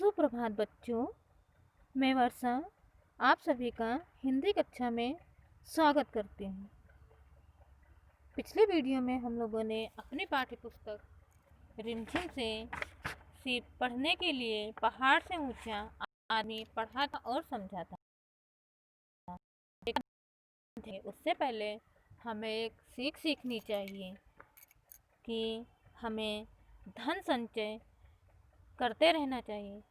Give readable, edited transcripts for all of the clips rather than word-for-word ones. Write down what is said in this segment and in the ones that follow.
सुप्रभात बच्चों, मैं वर्षा आप सभी का हिंदी कक्षा में स्वागत करती हूँ। पिछले वीडियो में हम लोगों ने अपनी पाठ्य पुस्तक रिमझिम से पढ़ने के लिए पहाड़ से ऊंचा आदमी पढ़ा था और समझा था। उससे पहले हमें एक सीख सीखनी चाहिए कि हमें धन संचय करते रहना चाहिए,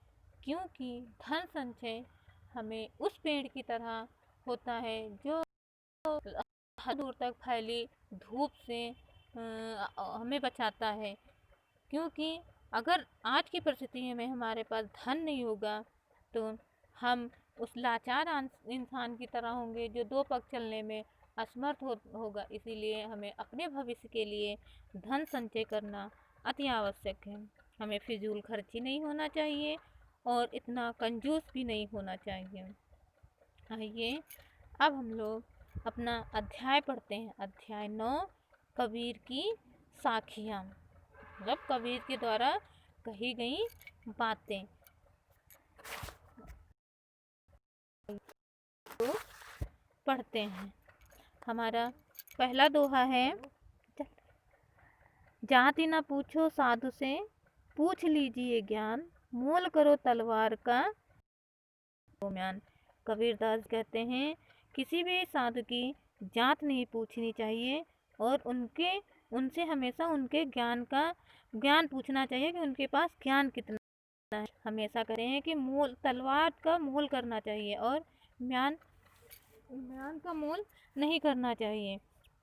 क्योंकि धन संचय हमें उस पेड़ की तरह होता है जो दूर तक फैली धूप से हमें बचाता है। क्योंकि अगर आज की परिस्थिति में हमारे पास धन नहीं होगा तो हम उस लाचार इंसान की तरह होंगे जो दो पग चलने में असमर्थ होगा। इसीलिए हमें अपने भविष्य के लिए धन संचय करना अति आवश्यक है। हमें फिजूल खर्ची नहीं होना चाहिए और इतना कंजूस भी नहीं होना चाहिए। आइए अब हम लोग अपना अध्याय पढ़ते हैं। अध्याय 9, कबीर की साखियाँ, मतलब कबीर के द्वारा कही गई बातें। तो पढ़ते हैं। हमारा पहला दोहा है, जाति न पूछो साधु से, पूछ लीजिए ज्ञान, मोल करो तलवार का म्यान। कबीरदास कहते हैं किसी भी साधु की जात नहीं पूछनी चाहिए और उनसे हमेशा उनके ज्ञान पूछना चाहिए कि उनके पास ज्ञान कितना है। हमेशा कहते हैं कि मोल तलवार का मोल करना चाहिए और म्यान का मोल नहीं करना चाहिए,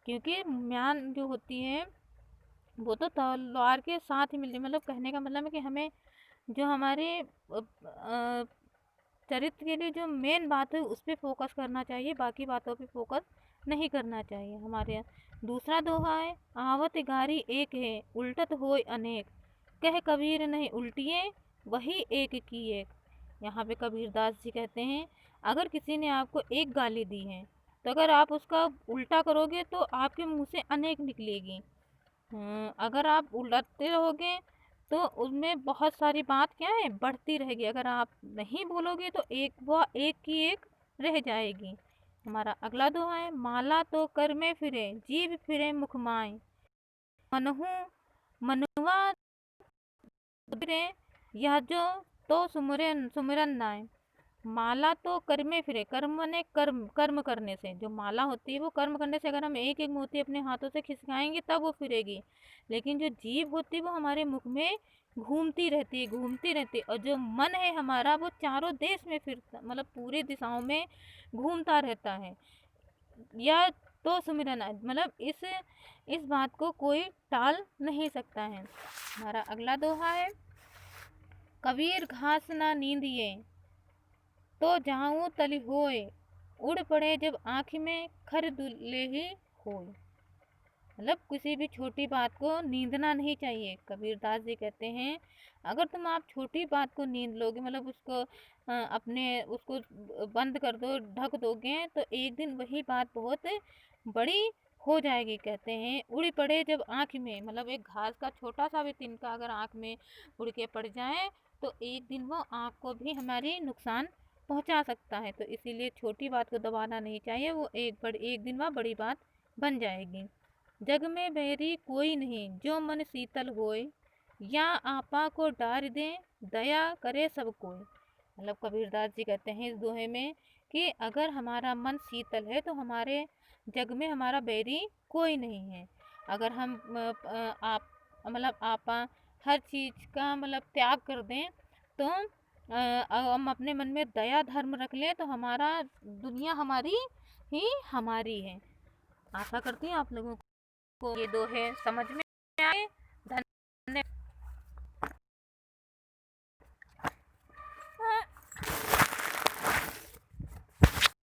क्योंकि म्यान जो होती है वो तो तलवार के साथ ही मिलती है। मतलब कहने का मतलब है कि हमें जो हमारे चरित्र के लिए जो मेन बात है उस पर फोकस करना चाहिए, बाकी बातों पे फोकस नहीं करना चाहिए। हमारे यहाँ दूसरा दोहा है, आवत गारी एक है उल्टत होय अनेक, कह कबीर नहीं उल्टिए वही एक की एक। यहाँ पे कबीरदास जी कहते हैं अगर किसी ने आपको एक गाली दी है तो अगर आप उसका उल्टा करोगे तो आपके मुंह से अनेक निकलेगी। अगर आप उलटते रहोगे तो उसमें बहुत सारी बात क्या है बढ़ती रहेगी। अगर आप नहीं बोलोगे तो एक की एक रह जाएगी। हमारा अगला दोहा है, माला तो कर में फिरे जीभ फिरे मुख माए, मनहु मनुआ फिरे यह जो तो सुमिरन नाय। माला तो कर में फिरे, कर्म ने कर्म करने से, जो माला होती है वो कर्म करने से, अगर हम एक एक मोती अपने हाथों से खिसकाएंगे तब वो फिरेगी। लेकिन जो जीभ होती है वो हमारे मुख में घूमती रहती है और जो मन है हमारा वो चारों देश में फिरता, मतलब पूरे दिशाओं में घूमता रहता है। या तो सुमिरन, मतलब इस बात को कोई टाल नहीं सकता है। हमारा अगला दोहा है, कबीर घास ना नींदिए तो जाऊं तली होए, उड़ पड़े जब आँख में खर दुलेही होए। मतलब किसी भी छोटी बात को नींदना नहीं चाहिए। कबीरदास जी कहते हैं अगर आप छोटी बात को नींद लोगे, मतलब उसको बंद कर दो, ढक दोगे, तो एक दिन वही बात बहुत बड़ी हो जाएगी। कहते हैं उड़ी पड़े जब आँख में, मतलब एक घास का छोटा सा भी तिनका अगर आँख में उड़ के पड़ जाए तो एक दिन वो आँख को भी हमारी नुकसान पहुंचा सकता है। तो इसीलिए छोटी बात को दबाना नहीं चाहिए, वो एक दिन वह बड़ी बात बन जाएगी। जग में बैरी कोई नहीं जो मन शीतल होए, या आपा को डार दे दया करे सब कोई। मतलब कबीरदास जी कहते हैं इस दोहे में कि अगर हमारा मन शीतल है तो हमारे जग में हमारा बैरी कोई नहीं है। अगर हम आपा हर चीज़ का मतलब त्याग कर दें तो हम अपने मन में दया धर्म रख लें तो हमारा दुनिया हमारी ही हमारी है। आशा करती हूँ आप लोगों को ये दोहे समझ में